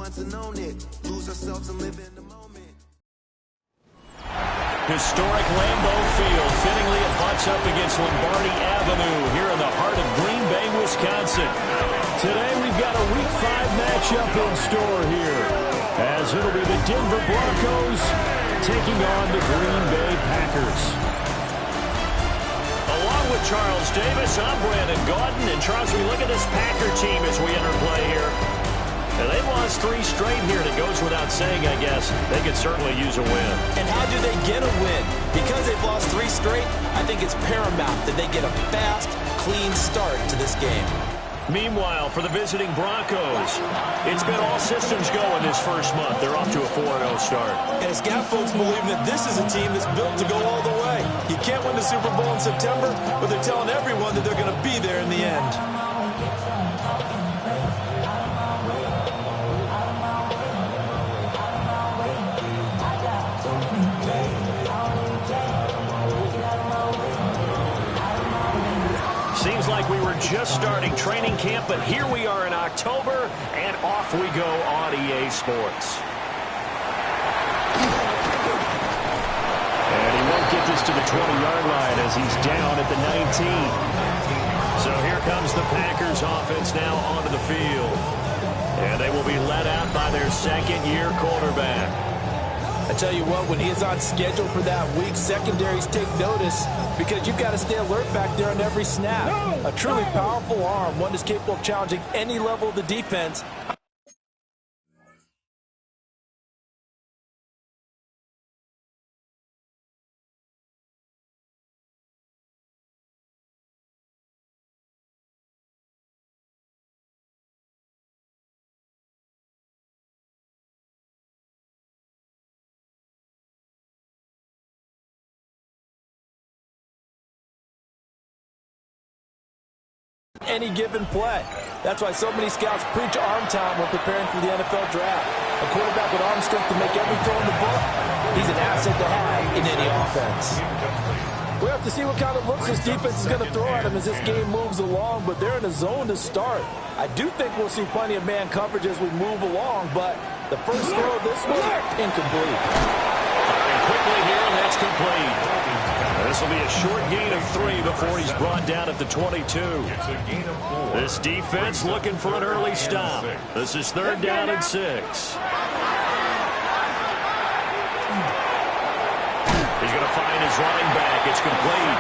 ones to own it. Lose ourselves and live in the moment. Historic Lambeau Field fittingly it butts up against Lombardi Avenue here in the heart of Green Bay, Wisconsin. Today we've got a Week 5 matchup in store here, as it'll be the Denver Broncos taking on the Green Bay Packers. Along with Charles Davis, I'm Brandon Gaudin. And Charles, we look at this Packer team as we enter play here. And they've lost 3 straight here, and it goes without saying, I guess, they could certainly use a win. And how do they get a win? Because they've lost 3 straight, I think it's paramount that they get a fast, clean start to this game. Meanwhile, for the visiting Broncos, it's been all systems go in this first month. They're off to a 4-0 start. And it's got folks believing that this is a team that's built to go all the way. You can't win the Super Bowl in September, but they're telling everyone that they're going to be there in the end. Seems like we were just starting training camp, but here we are in October, and off we go on EA Sports. And he won't get this to the 20-yard line as he's down at the 19. So here comes the Packers offense now onto the field. And they will be led out by their second-year quarterback. I tell you what, when he is on schedule for that week, secondaries take notice because you've got to stay alert back there on every snap. A truly powerful arm, one that's capable of challenging any level of the defense. Any given play. That's why so many scouts preach arm talent when preparing for the NFL draft. A quarterback with arm strength to make every throw in the book, he's an asset to have in any offense. We have to see what kind of looks this defense is going to throw at him as this game moves along, but they're in a zone to start. I do think we'll see plenty of man coverage as we move along, but the first throw of this one, incomplete. Firing quickly here, and that's complete. This will be a short gain of 3 before he's brought down at the 22. This defense looking for an early stop. This is 3rd down and 6. He's going to find his running back. It's complete.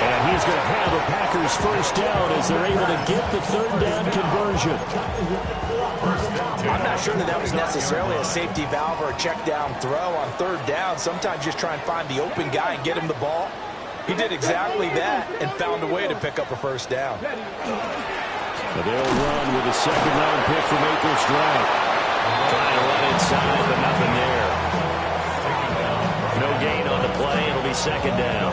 And he's going to have a Packers first down as they're able to get the 3rd down conversion. I'm not sure that was necessarily a safety valve or a check down throw on 3rd down. Sometimes just try and find the open guy and get him the ball. He did exactly that and found a way to pick up a first down. But they'll run with a 2nd-round pick from April's draft. Trying to run inside, but nothing there. No gain on the play. It'll be 2nd down.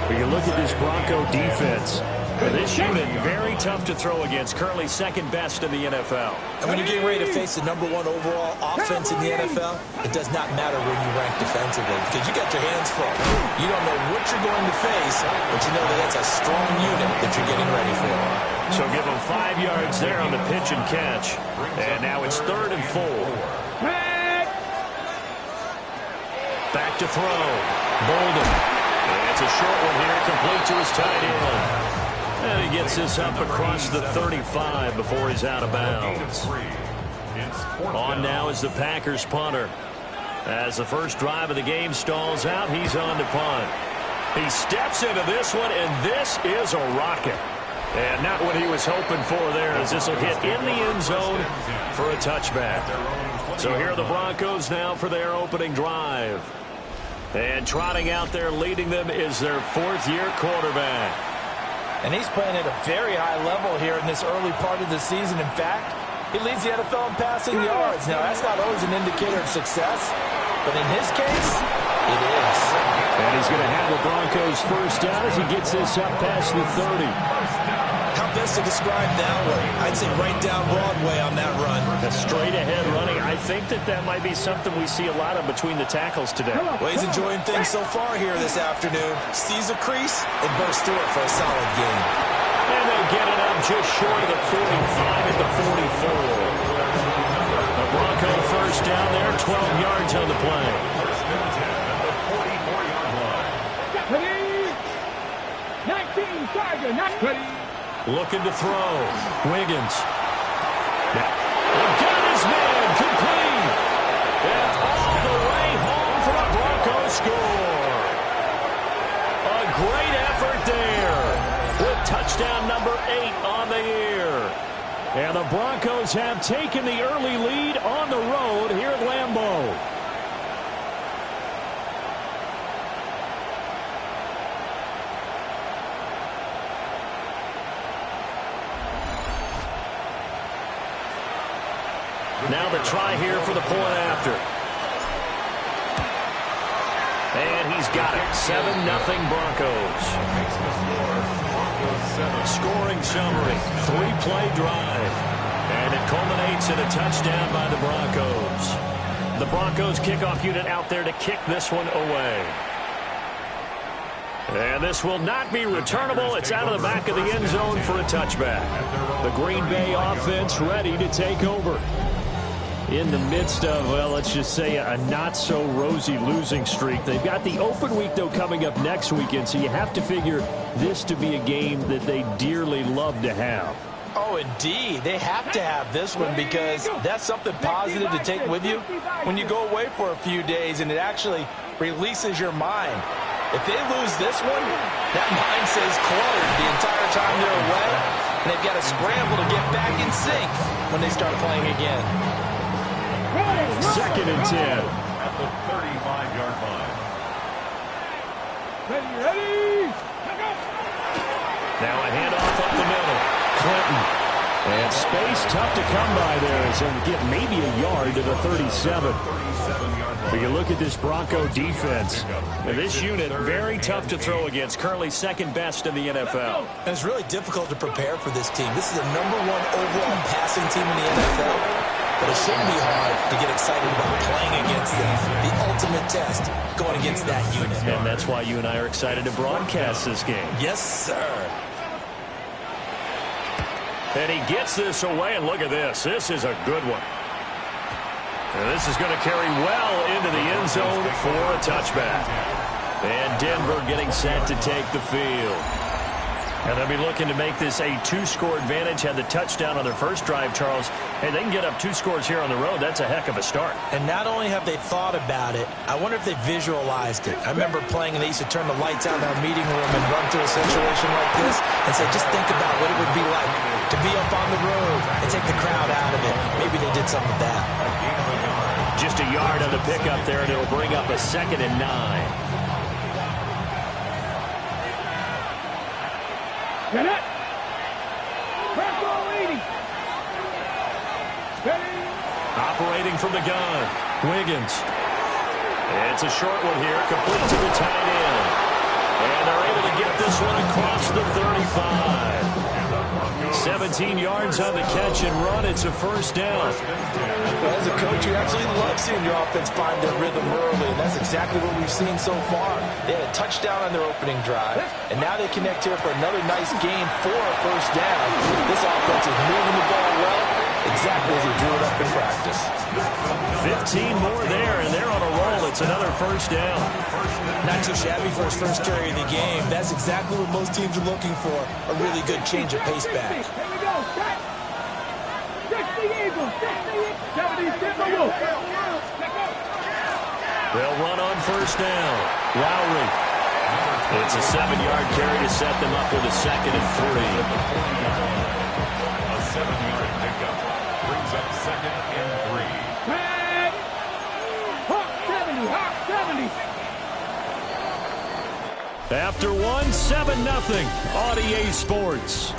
But you look at this Bronco defense. This unit, very tough to throw against, currently 2nd best in the NFL. And when you're getting ready to face the #1 overall offense in the NFL, it does not matter where you rank defensively because you got your hands full. You don't know what you're going to face, but you know that that's a strong unit that you're getting ready for. So give them 5 yards there on the pitch and catch. And now it's 3rd and 4. Back to throw. Bolden. And it's a short one here, complete to his tight end. And he gets this up across the 35 before he's out of bounds. On now is the Packers punter. As the first drive of the game stalls out, he's on to punt. He steps into this one, and this is a rocket. And not what he was hoping for there, as this will hit in the end zone for a touchback. So here are the Broncos now for their opening drive. And trotting out there leading them is their 4th-year quarterback. And he's playing at a very high level here in this early part of the season. In fact, he leads the NFL in passing yards. Now, that's not always an indicator of success, but in his case, it is. And he's going to have the Broncos first down as he gets this up past the 30. How best to describe that one? I'd say right down Broadway on that run. A straight-ahead running. I think that might be something we see a lot of between the tackles today. Well, he's enjoying things so far here this afternoon. Sees a crease and bursts through it for a solid gain. And they'll get it up just short of the 45 at the 44. Bronco first down there, 12 yards on the play. Looking to throw. Wiggins. Again his man, complete. And all the way home for a Bronco score. A great effort there. With touchdown number 8 on the year. And the Broncos have taken the early lead on the road here at Lambeau. Now the try here for the point after. And he's got it. 7-0 Broncos. Scoring summary. 3-play drive. And it culminates in a touchdown by the Broncos. The Broncos kickoff unit out there to kick this one away. And this will not be returnable. It's out of the back of the end zone for a touchback. The Green Bay offense ready to take over. In the midst of, well, let's just say a not-so-rosy losing streak. They've got the open week, though, coming up next weekend, so you have to figure this to be a game that they dearly love to have. Oh, indeed. They have to have this one because that's something positive to take with you when you go away for a few days, and it actually releases your mind. If they lose this one, that mind says closed the entire time they're away, and they've got to scramble to get back in sync when they start playing again. 2nd and 10. At the 35-yard line. Ready. Now a handoff up the middle. Clinton. And space tough to come by there as he'll get maybe a yard to the 37. But you look at this Bronco defense. This unit, very tough to throw against. Currently second best in the NFL. And it's really difficult to prepare for this team. This is the #1 overall passing team in the NFL. But it shouldn't be hard to get excited about playing against them. The ultimate test going against that unit. And that's why you and I are excited to broadcast this game. Yes, sir. And he gets this away, and look at this. This is a good one. And this is going to carry well into the end zone for a touchback. And Denver getting set to take the field. And they'll be looking to make this a 2-score advantage. Had the touchdown on their first drive, Charles. Hey, they can get up 2 scores here on the road. That's a heck of a start. And not only have they thought about it, I wonder if they visualized it. I remember playing, and they used to turn the lights out in our meeting room and run to a situation like this and say, just think about what it would be like to be up on the road and take the crowd out of it. Maybe they did some of that. Just a yard on the pickup there, and it'll bring up a 2nd and 9. Get it. Operating from the gun, Wiggins. It's a short one here, complete to the tight end. And they're able to get this one across the 35. 17 yards on the catch and run. It's a first down. Well, as a coach, you absolutely love seeing your offense find their rhythm early, and that's exactly what we've seen so far. They had a touchdown on their opening drive, and now they connect here for another nice gain for a first down. This offense is moving the ball well, exactly as they drew it up in practice. 15 more there, and they're on a roll. It's another first down. Not too shabby for his first carry of the game. That's exactly what most teams are looking for, a really good change of pace back. Here we go. Set. 60 Eagles. 70 Eagles. They'll run on first down. Lowry. It's a 7-yard carry to set them up with a 2nd and 3. A 7-yard pickup brings up 2nd and 3. Hawk 70. After 1, 7-0. RDA Sports.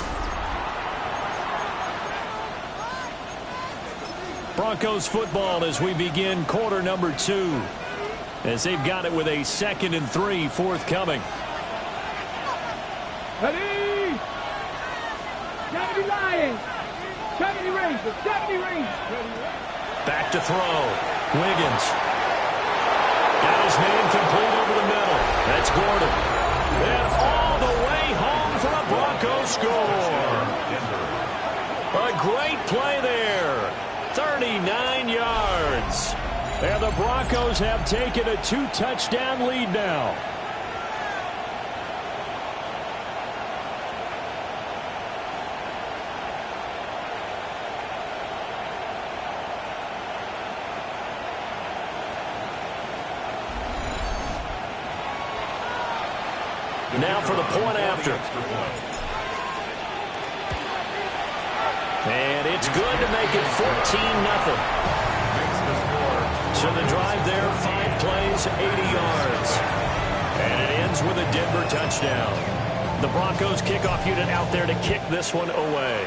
Broncos football as we begin quarter number 2. As they've got it with a 2nd and 3 forthcoming. Ready. 70 Lions. 70 Rangers. 70 Rangers. Back to throw. Wiggins. Got his man complete over the middle. That's Gordon. And all the way home for a Bronco score. A great play there. 39 yards. And the Broncos have taken a 2-touchdown lead now. Now for the point after. And it's good to make it 14-0. So the drive there, 5 plays, 80 yards. And it ends with a Denver touchdown. The Broncos kickoff unit out there to kick this one away.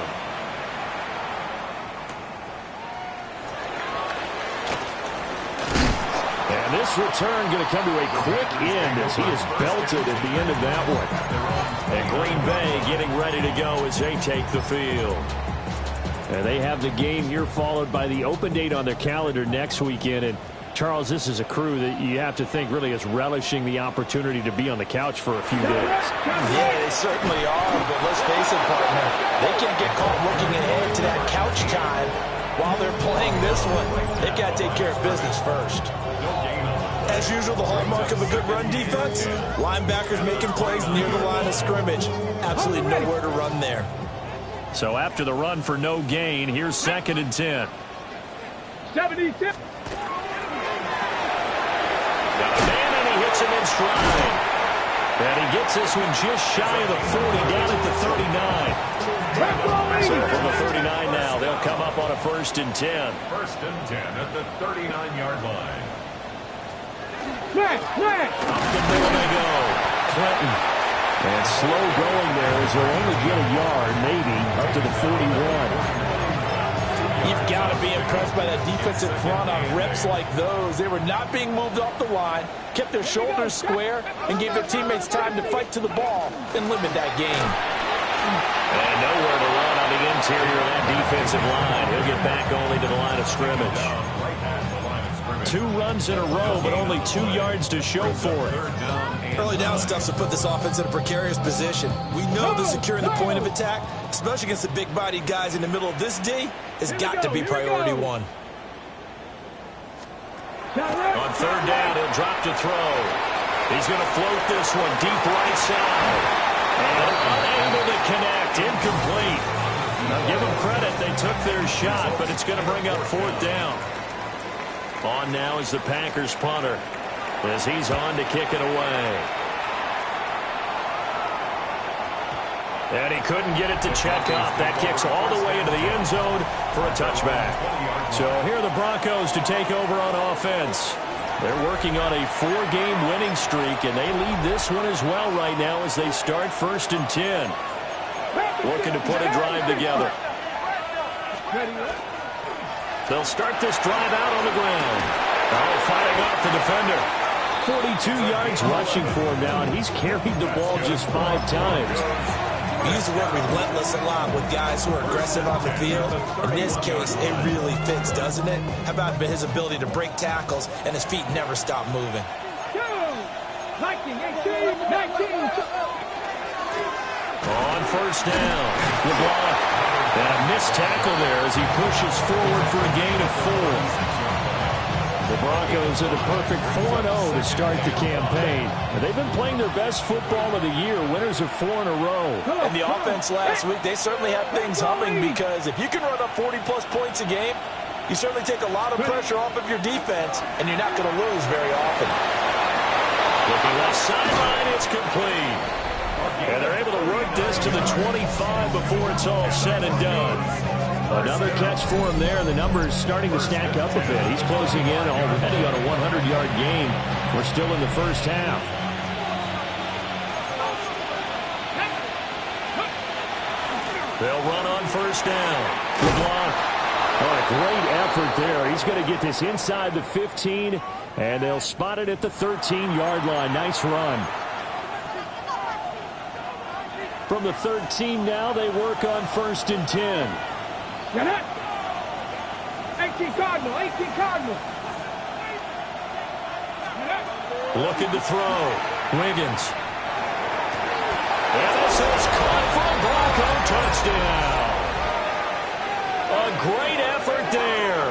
And this return going to come to a quick end as he is belted at the end of that one. And Green Bay getting ready to go as they take the field. And they have the game here followed by the open date on their calendar next weekend. And Charles, this is a crew that you have to think really is relishing the opportunity to be on the couch for a few days. Yeah, they certainly are, but let's face it, partner. They can't get caught looking ahead to that couch time while they're playing this one. They've got to take care of business first. As usual, the hallmark of a good run defense, linebackers making plays near the line of scrimmage. Absolutely nowhere to run there. So after the run for no gain, here's 2nd and 10. 76. Got a man, and he hits him in stride. And he gets this one just shy of the 40, down at the 39. So from the 39 now, they'll come up on a 1st and 10. 1st and 10 at the 39-yard line. Flat. Up the middle they go. Clinton. And slow going there as they'll only get a yard, maybe, up to the 41. You've got to be impressed by that defensive front on reps like those. They were not being moved off the line, kept their shoulders square, and gave their teammates time to fight to the ball and limit that game. And nowhere to run on the interior of that defensive line. He'll get back only to the line of scrimmage. 2 runs in a row, but only 2 yards to show for it. Early down stuff's to put this offense in a precarious position. We know that securing the point of attack, especially against the big-bodied guys in the middle of this D, has got to be priority 1. On 3rd down, he'll drop to throw. He's going to float this one deep right side. And unable to connect, incomplete. Now give them credit, they took their shot, but it's going to bring up 4th down. On now is the Packers punter as he's on to kick it away. And he couldn't get it to check up. That kicks all the way into the end zone for a touchback. So here are the Broncos to take over on offense. They're working on a 4-game winning streak, and they lead this one as well right now as they start 1st and 10. Looking to put a drive together. They'll start this drive out on the ground. Oh, fighting off the defender. 42 yards rushing for him now, and he's carried the ball just 5 times. We use the word relentless a lot with guys who are aggressive on the field. In this case, it really fits, doesn't it? How about his ability to break tackles and his feet never stop moving? 19. On 1st down, LeBlanc. And a missed tackle there as he pushes forward for a gain of 4. The Broncos at a perfect 4-0 to start the campaign. And they've been playing their best football of the year, winners of 4 in a row. And the offense last week, they certainly have things humming because if you can run up 40-plus points a game, you certainly take a lot of pressure off of your defense, and you're not going to lose very often. Looking left sideline, it's complete. And they're able to work this to the 25 before it's all said and done. Another catch for him there. The numbers starting to stack up a bit. He's closing in already on a 100-yard game. We're still in the first half. They'll run on 1st down. LeBlanc. Oh, a great effort there. He's going to get this inside the 15, and they'll spot it at the 13-yard line. Nice run. From the 13 now, they work on 1st and 10. 18 Cardinal. Looking to throw. Wiggins. And this is caught for a Bronco touchdown. A A great effort there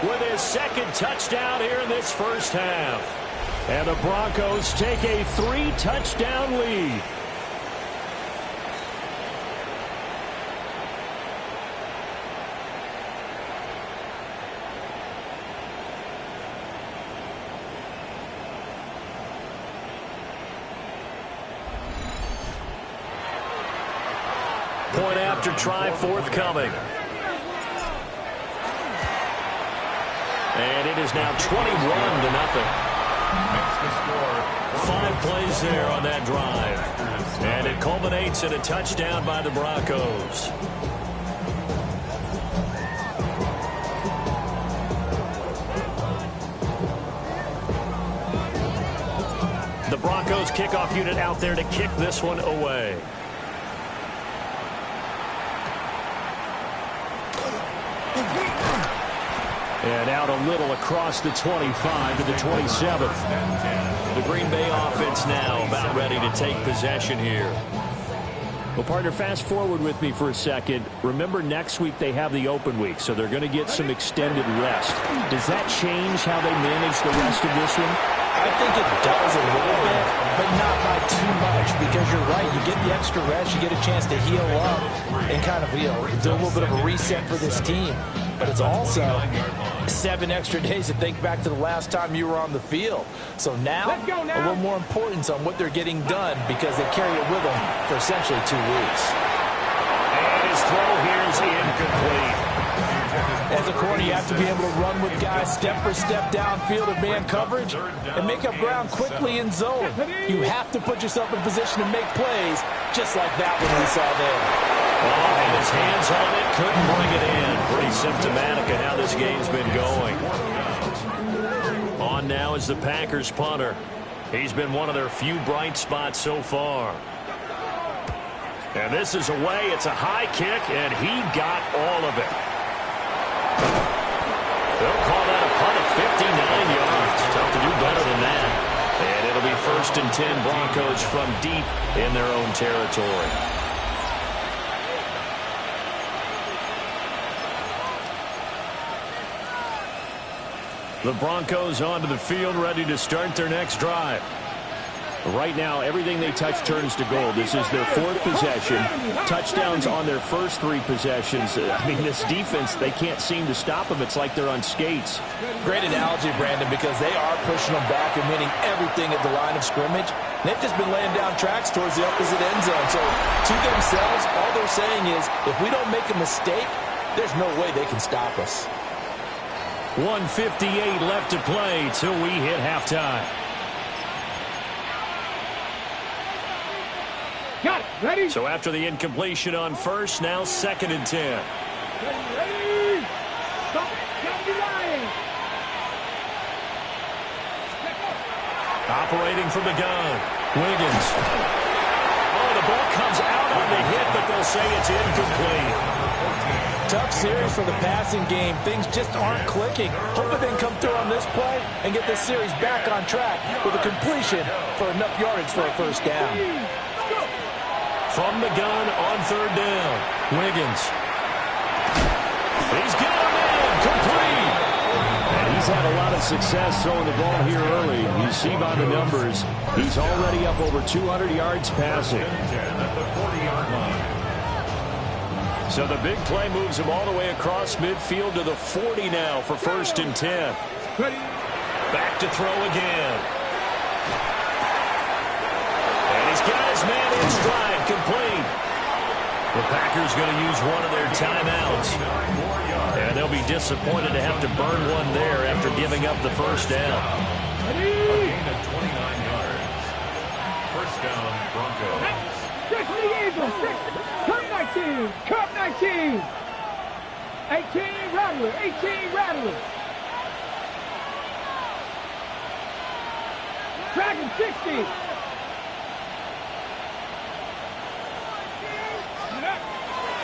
with his second touchdown here in this first half. And the Broncos take a 3-touchdown lead. Point after try forthcoming. And it is now 21-0. 5 plays there on that drive. And it culminates in a touchdown by the Broncos. The Broncos kickoff unit out there to kick this one away. And out a little across the 25 to the 27. The Green Bay offense now about ready to take possession here. Well, partner, fast forward with me for a second. Remember, next week they have the open week, so they're going to get some extended rest. Does that change how they manage the rest of this one? I think it does a little bit, but not by too much, because you're right. You get the extra rest, you get a chance to heal up and kind of, do a little bit of a reset for this team. But it's also 7 extra days to think back to the last time you were on the field. So now, a little more importance on what they're getting done, because they carry it with them for essentially 2 weeks. And his throw here is incomplete. As a corner, you have to be able to run with guys step for step downfield in man coverage and make up ground quickly in zone. You have to put yourself in position to make plays, just like that one we saw there. Oh, and his hands on it, couldn't bring it in. Pretty symptomatic of how this game's been going. On now is the Packers punter. He's been one of their few bright spots so far. And this is away. It's a high kick, and he got all of it. They'll call that a punt of 59 yards. Tough to do better than that. And it'll be 1st and 10 Broncos from deep in their own territory. The Broncos onto the field, ready to start their next drive. Right now, everything they touch turns to gold. This is their 4th possession. Touchdowns on their first 3 possessions. I mean, this defense, they can't seem to stop them. It's like they're on skates. Great analogy, Brandon, because they are pushing them back and winning everything at the line of scrimmage. They've just been laying down tracks towards the opposite end zone. So, to themselves, all they're saying is, if we don't make a mistake, there's no way they can stop us. 1:58 left to play till we hit halftime. Got it. Ready? So after the incompletion on first, now 2nd and 10. Ready? Stop. Got the line. Operating from the gun. Wiggins. Oh, the ball comes out on the hit, but they'll say it's incomplete. Tough series for the passing game. Things just aren't clicking. Hopefully they can come through on this play and get this series back on track with a completion for enough yardage for a first down. From the gun on 3rd down. Wiggins. He's got him in. Complete. And he's had a lot of success throwing the ball here early. You see by the numbers, he's already up over 200 yards passing. So the big play moves him all the way across midfield to the 40 now for 1st and 10. Back to throw again. And he's got his man in stride. Complete. The Packers going to use one of their timeouts. And they'll be disappointed to have to burn one there after giving up the first down. A gain of 29 yards. First down, Broncos. Six the Eagles. Cup 19. Cup 19. 18 Rattler. 18 Rattler. Dragon 60.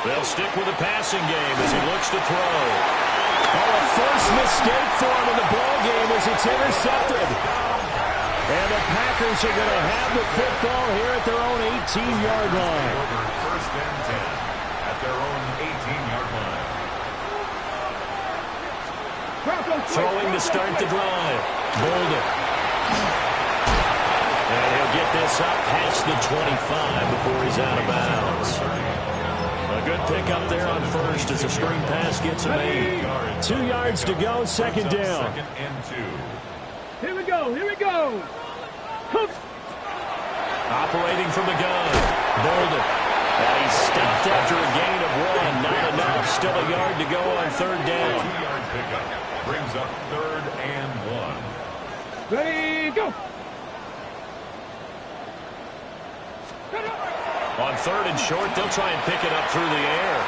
They'll stick with the passing game as he looks to throw. Oh, a first mistake for him in the ball game as it's intercepted. And the Packers are going to have the football here at their own 18-yard line. 1st and 10 at their own 18-yard line. Throwing to start the drive. Bolden. And he'll get this up past the 25 before he's out of bounds. A good pickup there on first as a screen pass gets him 8. 2 yards to go, second down. Second and 2. Here we go, here we go. Operating from the gun. Bolden. And he's stopped after a gain of 1. Not enough. Still a yard to go on third down. 2-yard pickup brings up third and 1. Ready, go. On third and short, they'll try and pick it up through the air.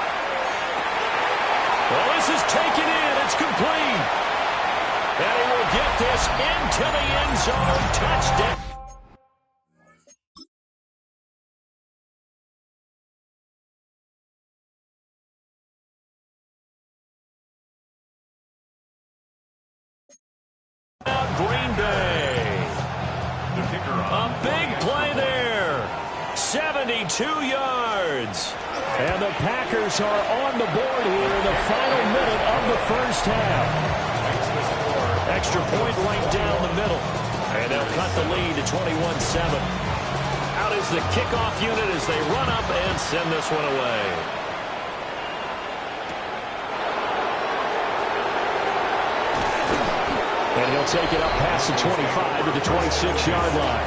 Well, this is taken in. It's complete. And he will get this into the end zone. Touchdown. Green Bay. The kicker A big play there. 72 yards. And the Packers are on the board here in the final minute of the first half. Extra point right down the middle. And they'll cut the lead to 21-7. Out is the kickoff unit as they run up and send this one away. And he'll take it up past the 25 to the 26-yard line.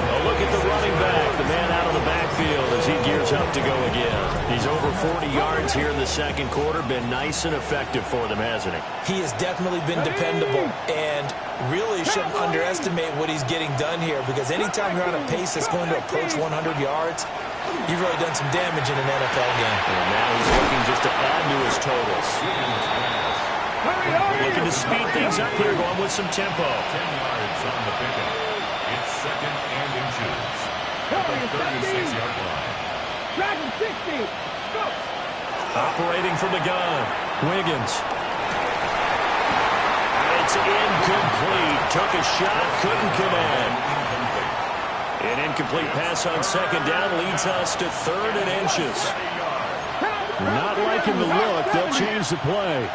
Oh, look at the running back, the man out of the backfield as he gears up to go again. He's over 40 yards here in the second quarter. Been nice and effective for them, hasn't he? He has definitely been dependable and really shouldn't underestimate what he's getting done here, because anytime you're on a pace that's going to approach 100 yards, you've really done some damage in an NFL game. And now he's looking just to add to his totals. Looking to speed things up here, going with some tempo. 10 yards on the pickup. It's second and inches. At the 36-yard line. Dragon 60. Go. Operating from the gun. Wiggins. It's incomplete. Took a shot, couldn't connect. An incomplete pass on second down leads us to third and inches. Not liking the look. They'll change the play.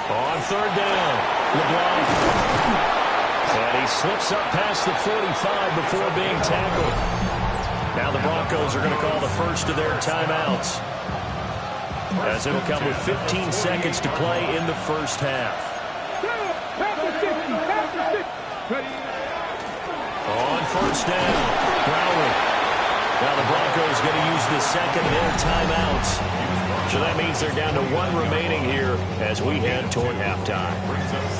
On third down, LeBlanc. And he slips up past the 45 before being tackled. Now the Broncos are going to call the first of their timeouts, as it'll come with 15 seconds to play in the first half. On first down, Crowley. Now the Broncos going to use the second of their timeouts. So that means they're down to 1 remaining here as we head toward halftime.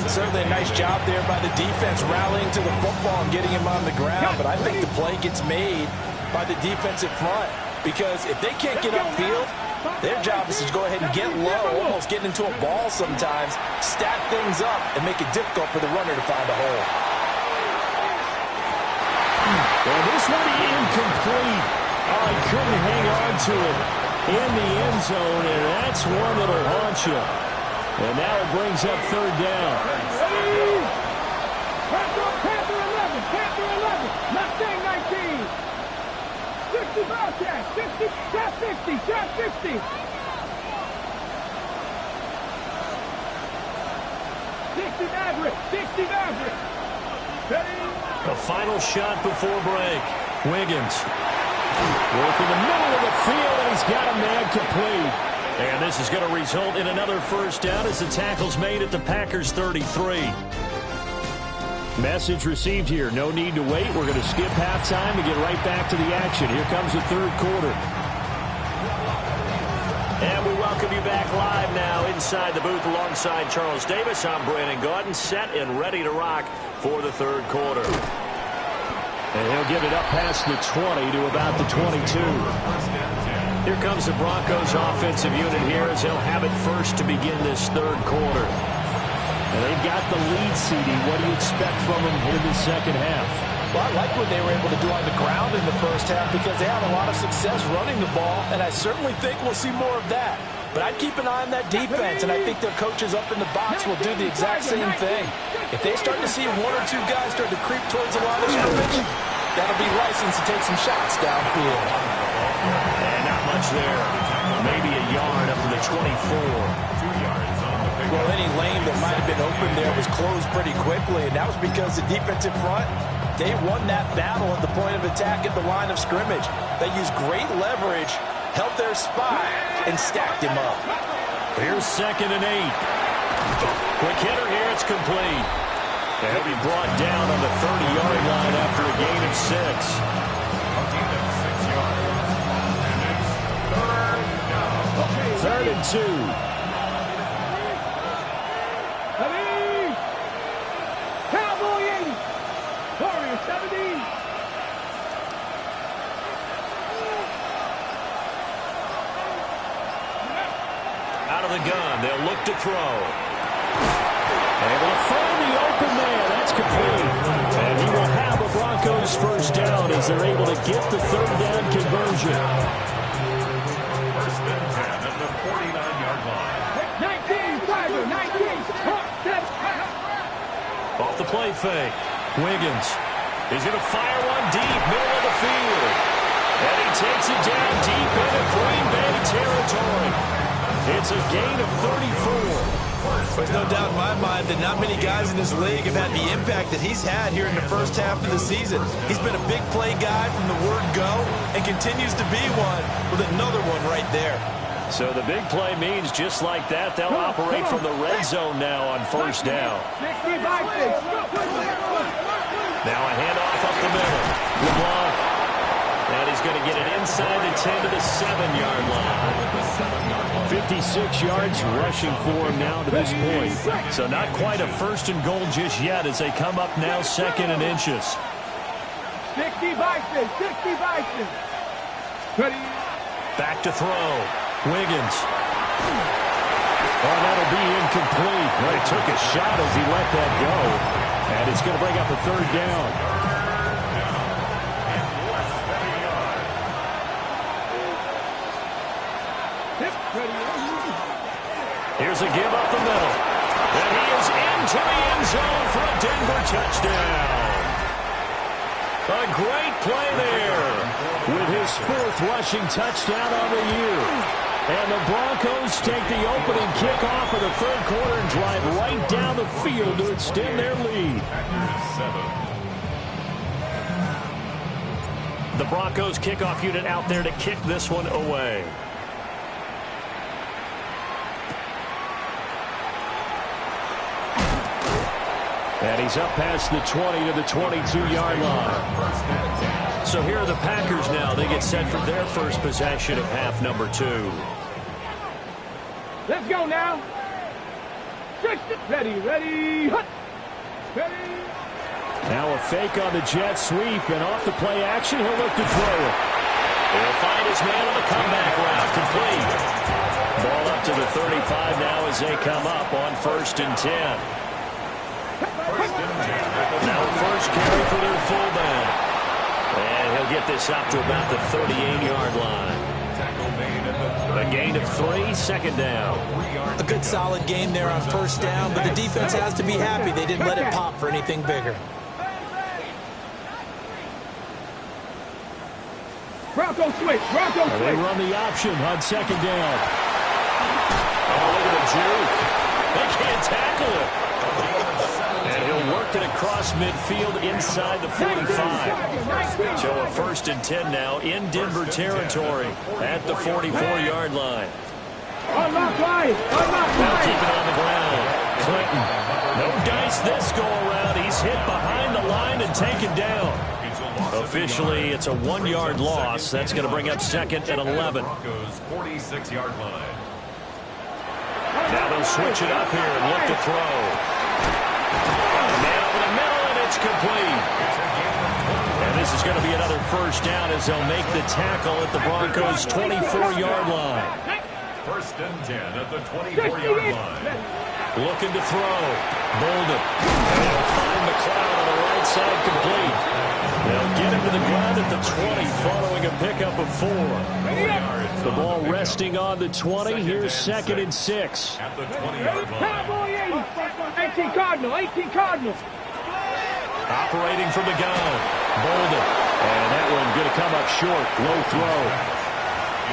Certainly a nice job there by the defense, rallying to the football and getting him on the ground. But I think the play gets made by the defensive front, because if they can't get upfield, their job is to go ahead and get low, almost getting into a ball sometimes, stack things up, and make it difficult for the runner to find a hole. Well, this one incomplete. Oh, he couldn't hang on to it in the end zone, and that's one that'll haunt you. And now it brings up third down. Panther 11, Panther 11, Mustang 19. 60 Bobcat, 60, shot 50, shot 50. 60 Maverick, 60 Maverick. Ready? The final shot before break. Wiggins. Work in the middle of the field, and he's got a man complete. And this is going to result in another first down as the tackle's made at the Packers' 33. Message received here. No need to wait. We're going to skip halftime and get right back to the action. Here comes the third quarter. And we welcome you back live now inside the booth alongside Charles Davis. I'm Brandon Gaudin, set and ready to rock for the third quarter. And he'll get it up past the 20 to about the 22. Here comes the Broncos offensive unit here as they'll have it first to begin this third quarter. And they've got the lead, CD. What do you expect from them in the second half? Well, I like what they were able to do on the ground in the first half, because they had a lot of success running the ball, and I certainly think we'll see more of that. But I'd keep an eye on that defense, and I think their coaches up in the box will do the exact same thing. If they start to see 1 or 2 guys start to creep towards the line of scrimmage, that'll be rice options to take some shots downfield. And not much there. Maybe a yard up to the 24. 2 yards on the pickup. Well, any lane that might have been open there was closed pretty quickly, and that was because the defensive front, they won that battle at the point of attack at the line of scrimmage. They used great leverage, held their spot, and stacked him up. Here's 2nd and 8. Quick hitter here, it's complete. And he'll be brought down on the 30-yard line after a gain of 6. A gain of 6 yards. And it's 3rd down. 3rd and 2. Ready? Cowboy 80. Warrior 70. Out of the gun, they'll look to throw. Able to find the open man. That's complete. And he will have a Broncos first down as they're able to get the 3rd down conversion. 1st and 10 at the 49-yard line. 19, Tiger, 19. Off the play fake. Wiggins. He's going to fire one deep, middle of the field. And he takes it down deep into Green Bay territory. It's a gain of 34. There's no doubt in my mind that not many guys in this league have had the impact that he's had here in the first half of the season. He's been a big play guy from the word go and continues to be one with another one right there. So the big play means just like that, they'll operate from the red zone now on 1st down. Now a handoff up the middle. LeBlanc. And he's going to get it inside the 10 to the 7-yard line. 56 yards rushing for him now to this point. So not quite a 1st and goal just yet as they come up now 2nd and inches. 60 Bison, 60 Bison. Ready? Back to throw. Wiggins. Oh, that'll be incomplete. Well, he took a shot as he let that go. And it's going to bring up a 3rd down. Here's a give up the middle. And he is into the end zone for a Denver touchdown. A great play there. With his 4th rushing touchdown on the year. And the Broncos take the opening kickoff of the 3rd quarter and drive right down the field to extend their lead. The Broncos kickoff unit out there to kick this one away. And he's up past the 20 to the 22-yard line. So here are the Packers now. They get set for their first possession of half number 2. Let's go now. Ready, ready, hut. Ready. Now a fake on the jet sweep, and off the play action, he'll look to throw it. He'll find his man on the comeback route. Complete. Ball up to the 35 now as they come up on 1st and 10. Now first carry for their fullback. And he'll get this up to about the 38-yard line. A gain of 3, 2nd down. A good solid gain there on 1st down, but the defense has to be happy they didn't let it pop for anything bigger. Bronco switch, Bronco switch. They run the option on 2nd down. Oh, look at the juke. They can't tackle it. And he'll work it across midfield inside the 45. So a 1st and 10 now in Denver territory at the 44-yard line. Unlock line, unlock Now line. keep it on the ground. Clinton. No dice this go around. He's hit behind the line and taken down. Officially, it's a 1-yard loss. That's going to bring up 2nd and 11. 46-yard line. Now they'll switch it up here and look to throw. Man over the middle, and it's complete. And this is going to be another 1st down as they'll make the tackle at the Broncos' 24-yard line. 1st and 10 at the 24-yard line. Looking to throw. Bolden. And they'll find McLeod on the right side complete. They'll get him to the ground at the 20 following a pickup of 4. The ball resting on the 20. Here's 2nd and 6. At the 20-yard line. Cowboy 80. 18 Cardinal, 18 Cardinal. Operating from the gun. Bolden. And that come up short. Low throw.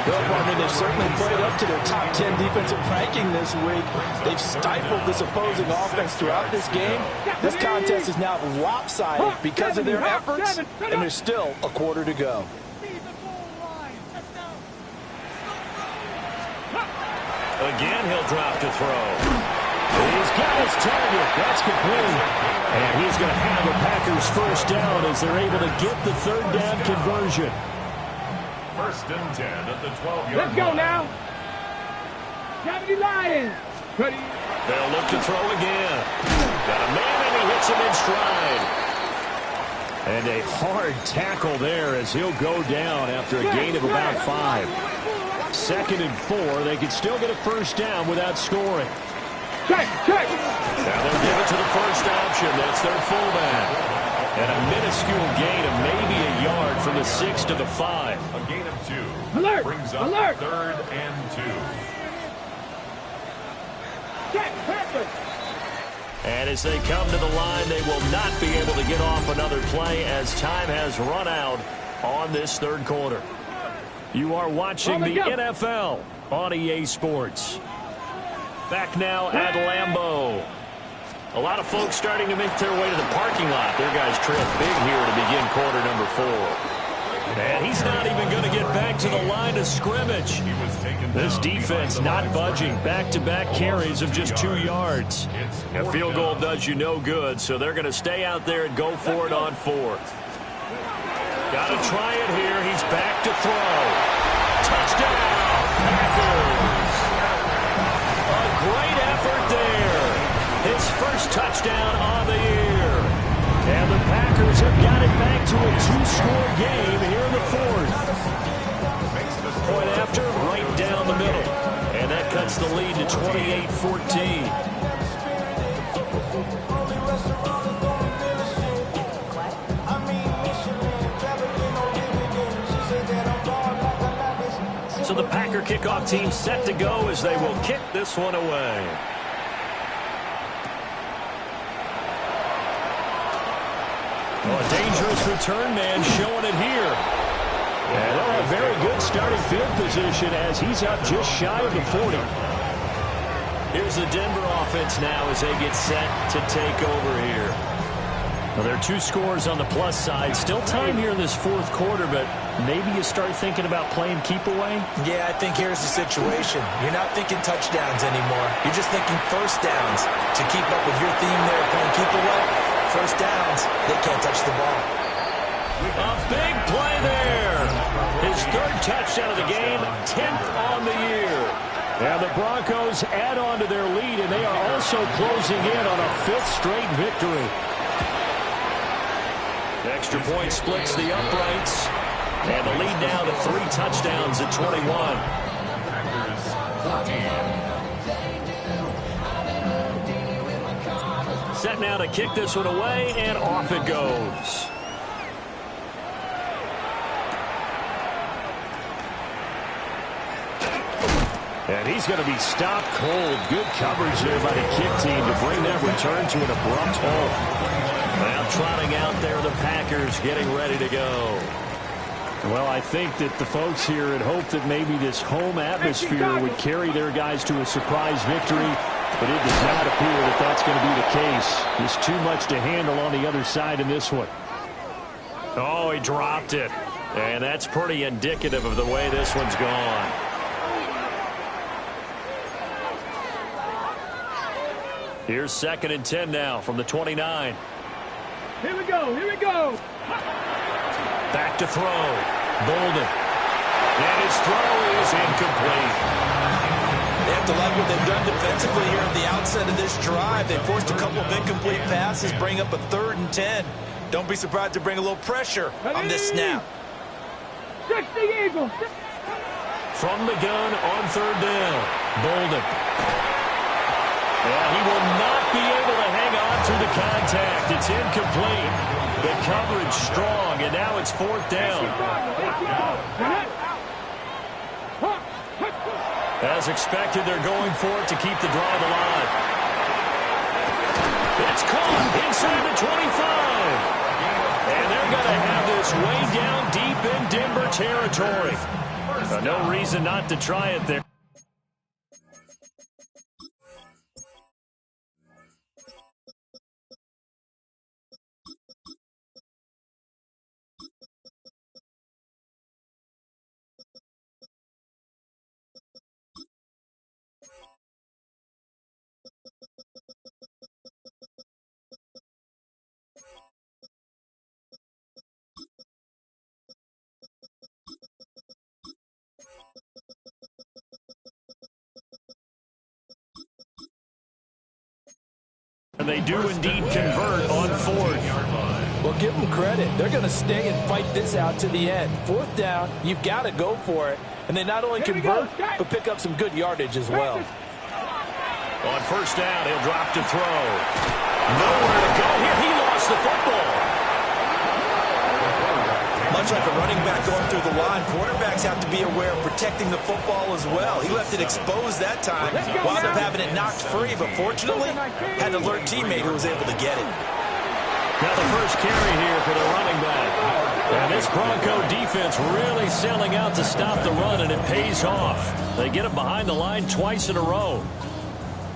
Well, I mean, they've certainly played up to their top 10 defensive ranking this week. They've stifled this opposing offense throughout this game. This contest is now lopsided because of their efforts, and there's still a quarter to go. Again, he'll drop to throw. He's got his target. That's complete. And he's going to have the Packers first down as they're able to get the third down conversion. First and 10 at the 12-yard line. Let's go now. Gravity Lions. They'll look to throw again. Got a man, and he hits him in stride. And a hard tackle there as he'll go down after a gain of about 5. 2nd and 4. They could still get a first down without scoring. Check. Now they'll give it to the first option. That's their fullback. And a minuscule gain of maybe a yard from the 6 to the 5. A gain of 2. Alert! Brings up Alert! 3rd and 2. Check. Perfect. And as they come to the line, they will not be able to get off another play as time has run out on this third quarter. You are watching the NFL on EA Sports. Back now at Lambeau. A lot of folks starting to make their way to the parking lot. Their guys trail big here to begin quarter number 4. And he's not even going to get back to the line of scrimmage. This defense not budging. Back-to-back carries of just 2 yards. A field goal does you no good, so they're going to stay out there and go for it on 4th. Got to try it here. He's back to throw. Touchdown, Packers. A great effort there. His first touchdown on the year. And the Packers have got it back to a 2-score game here in the 4th. Point after, right down the middle. And that cuts the lead to 28-14. So the Packer kickoff team set to go as they will kick this one away. Oh, a dangerous return man showing it here. And they'll have very good starting field position as he's out just shy of the 40. Here's the Denver offense now as they get set to take over here. Well, there are 2 scores on the plus side. Still time here in this 4th quarter, but maybe you start thinking about playing keep away? Yeah, I think here's the situation. You're not thinking touchdowns anymore. You're just thinking first downs. To keep up with your theme there, playing keep away, first downs, they can't touch the ball. A big play there. His 3rd touchdown of the game, 10th on the year. And the Broncos add on to their lead, and they are also closing in on a 5th straight victory. The extra point splits the uprights. And the lead now to 3 touchdowns at 21. Set now to kick this one away, and off it goes. And he's going to be stopped cold. Good coverage there by the kick team to bring that return to an abrupt halt. Now trotting out there, the Packers getting ready to go. Well, I think that the folks here had hoped that maybe this home atmosphere would carry their guys to a surprise victory, but it does not appear that that's going to be the case. There's too much to handle on the other side in this one. Oh, he dropped it. And that's pretty indicative of the way this one's gone. Here's 2nd and 10 now from the 29. Here we go. Back to throw. Bolden. And his throw is incomplete. They have to like what they've done defensively here at the outset of this drive. They forced a couple of incomplete passes, bring up a 3rd and 10. Don't be surprised to bring a little pressure on this snap. 60 Eagles. From the gun on 3rd down. Bolden. Yeah, he will not be able to hang on through the contact. It's incomplete. The coverage strong, and now it's 4th down. As expected, they're going for it to keep the drive alive. It's caught inside the 25. And they're going to have this way down deep in Denver territory. No reason not to try it there. And they do indeed convert on fourth. Well, give them credit. They're going to stay and fight this out to the end. Fourth down, you've got to go for it. And they not only convert, but pick up some good yardage as well. On first down, he'll drop to throw. Nowhere to go here. He lost the football. Much like a running back going through the line, quarterbacks have to be aware of protecting the football as well. He left it exposed that time, wound up having it knocked free, but fortunately, had an alert teammate who was able to get it. Now the first carry here for the running back. And this Bronco defense really selling out to stop the run, and it pays off. They get it behind the line twice in a row.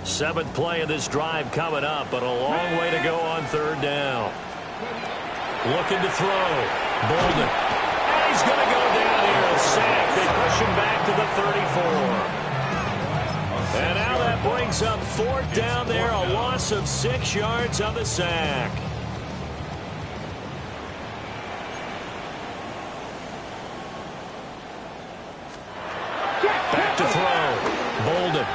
Seventh play of this drive coming up, but a long way to go on third down. Looking to throw. Bolden. And he's going to go down here. A sack. They push him back to the 34. And now that brings up fourth down there. A loss of 6 yards on the sack. Back to throw. Bolden.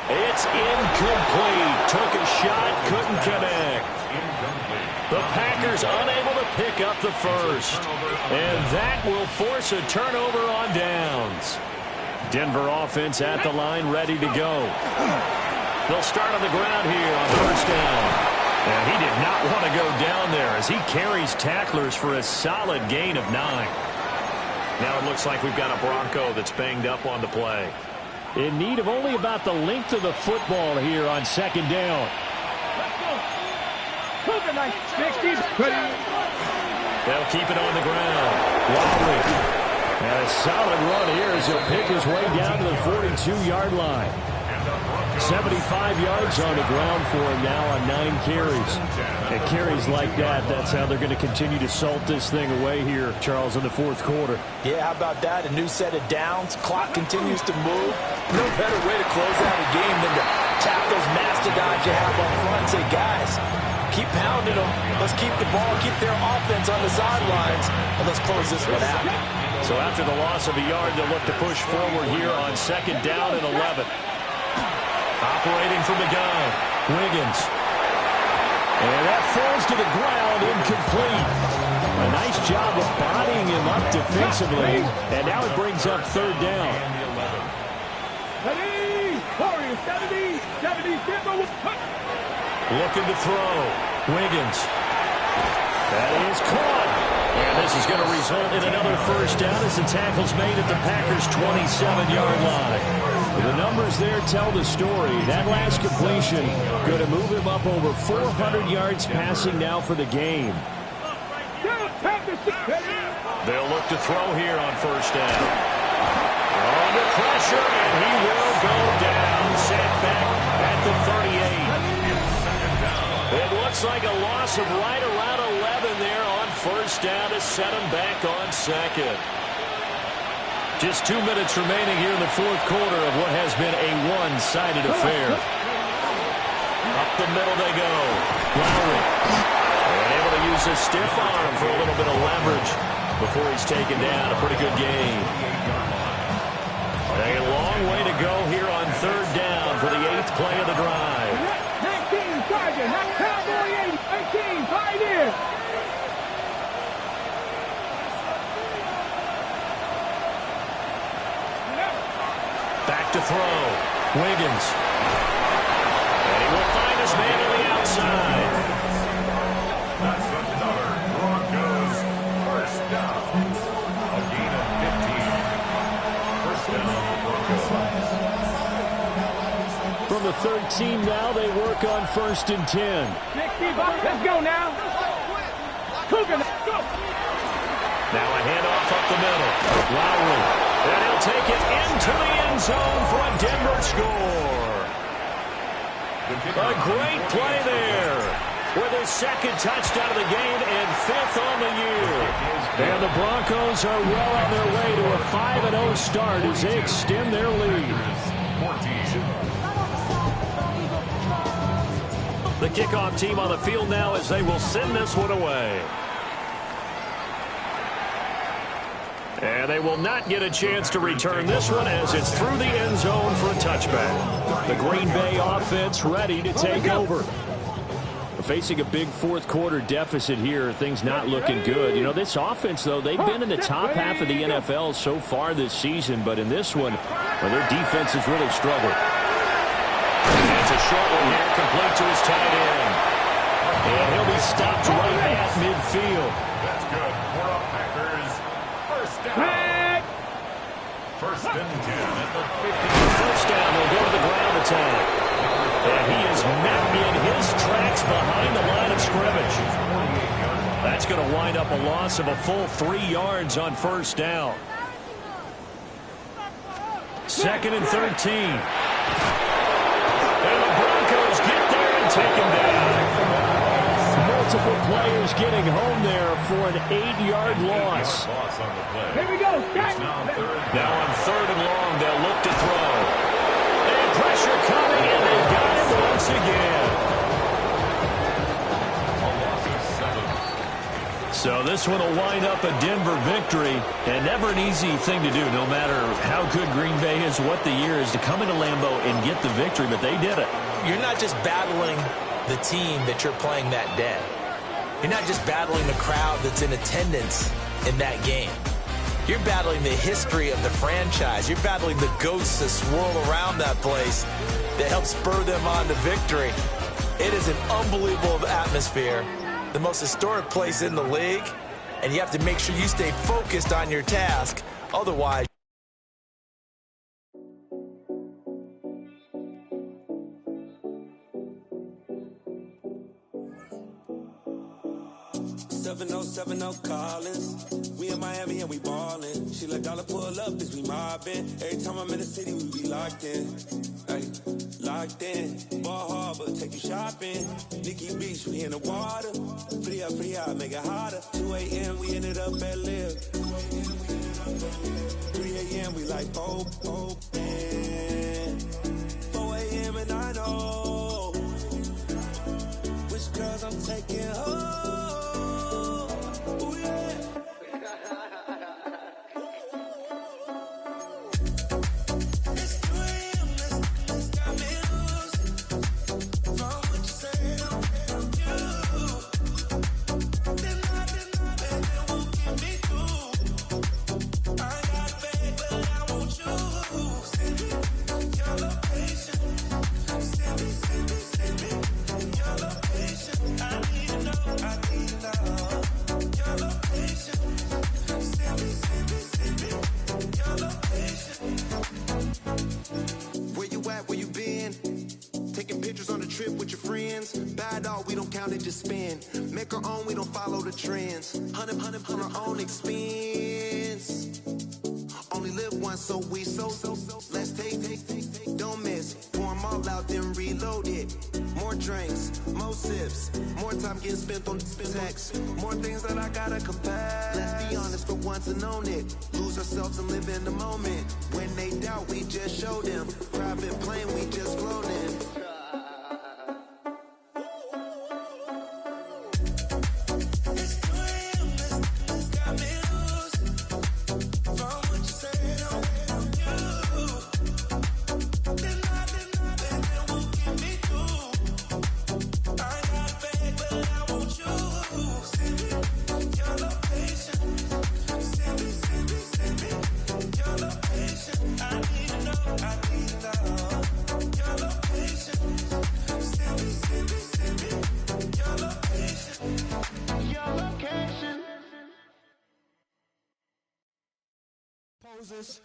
It's incomplete. Took a shot. Couldn't connect. The Packers unable to pick up the first. And that will force a turnover on downs. Denver offense at the line, ready to go. They'll start on the ground here on first down. And he did not want to go down there as he carries tacklers for a solid gain of 9. Now it looks like we've got a Bronco that's banged up on the play. In need of only about the length of the football here on second down. They'll keep it on the ground. Lowry. And a solid run here as he'll pick his way down to the 42-yard line. 75 yards on the ground for him now on 9 carries. And carries like that, that's how they're going to continue to salt this thing away here, Charles, in the fourth quarter. Yeah, how about that? A new set of downs. Clock continues to move. No better way to close out a game than to tap those mastodons you have up front and say, guys, keep pounding them. Let's keep the ball, keep their offense on the sidelines, and let's close this one out. So after the loss of a yard, they'll look to push forward here on second down and 11. Operating from the gun, Wiggins. And that falls to the ground, incomplete. A nice job of bodying him up defensively, and now it brings up third down. 70, Looking to throw. Wiggins. That is caught. And this is going to result in another first down as the tackle's made at the Packers' 27-yard line. The numbers there tell the story. That last completion going to move him up over 400 yards passing now for the game. They'll look to throw here on first down. Under pressure, and he will go down. Set back at the 38. It looks like a loss of right around 11 there on first down to set him back on second. Just 2 minutes remaining here in the fourth quarter of what has been a one-sided affair. Up the middle they go. Lowry. And able to use his stiff arm for a little bit of leverage before he's taken down. A pretty good game. A long way to go here on third down for the 8th play of the drive. 19, Sergeant. Not Cowboy 8. 19, Pioneer. Back to throw. Wiggins. And he will find his man on the outside. That's another Broncos first down. A gain of 15. First down, Broncos. From the team now. They work on 1st and 10. 60, let's go now. Cougar, let's go. Now a handoff up the middle. Lowry. And he'll take it into the end zone for a Denver score. A great play there with his 2nd touchdown of the game and 5th on the year. And the Broncos are well on their way to a 5-0 start as they extend their lead. The kickoff team on the field now as they will send this one away. And they will not get a chance to return this one as it's through the end zone for a touchback. The Green Bay offense ready to take over. Facing a big 4th quarter deficit here, things not looking good. You know, this offense, though, they've been in the top half of the NFL so far this season, but in this one, well, their defense has really struggled. And it's a short one here, complete to his tight end. And he'll be stopped right at midfield. That's good. We're up Packers. First down. First and 10 at the 50. First down, they'll go to the ground attack. And he is met in his tracks behind the line of scrimmage. That's going to wind up a loss of a full 3 yards on first down. 2nd and 13. And the Broncos get there and take him down. Multiple players getting home there for an 8-yard loss. Here we go. Now on 3rd and long, they'll look to throw. And pressure coming, and they got him once again. So this one will wind up a Denver victory, and never an easy thing to do, no matter how good Green Bay is, what the year is, to come into Lambeau and get the victory, but they did it. You're not just battling the team that you're playing that day. You're not just battling the crowd that's in attendance in that game. You're battling the history of the franchise. You're battling the ghosts that swirl around that place that help spur them on to victory. It is an unbelievable atmosphere, the most historic place in the league, and you have to make sure you stay focused on your task. Otherwise, 7070 Collins. We in Miami and we ballin'. She let dollar pull up, bitch, we mobbin'. Every time I'm in the city, we be locked in. Ay, locked in. Ball Harbor, take you shopping. Nikki Beach, we in the water. Free up, make it hotter. 2 a.m., we ended up at Live. 3 a.m., we like open. 4 a.m. and I know which girls I'm taking home. Just spin, make our own, we don't follow the trends. 100 our own expense. Only live once, so we so. Let's take, don't miss. Pour them all out, then reload it. More drinks, more sips, more time getting spent on text. More things that I gotta confess. Let's be honest for once and own it. Lose ourselves and live in the moment. When they doubt, we just show them. Private plane, we just float in. Poses.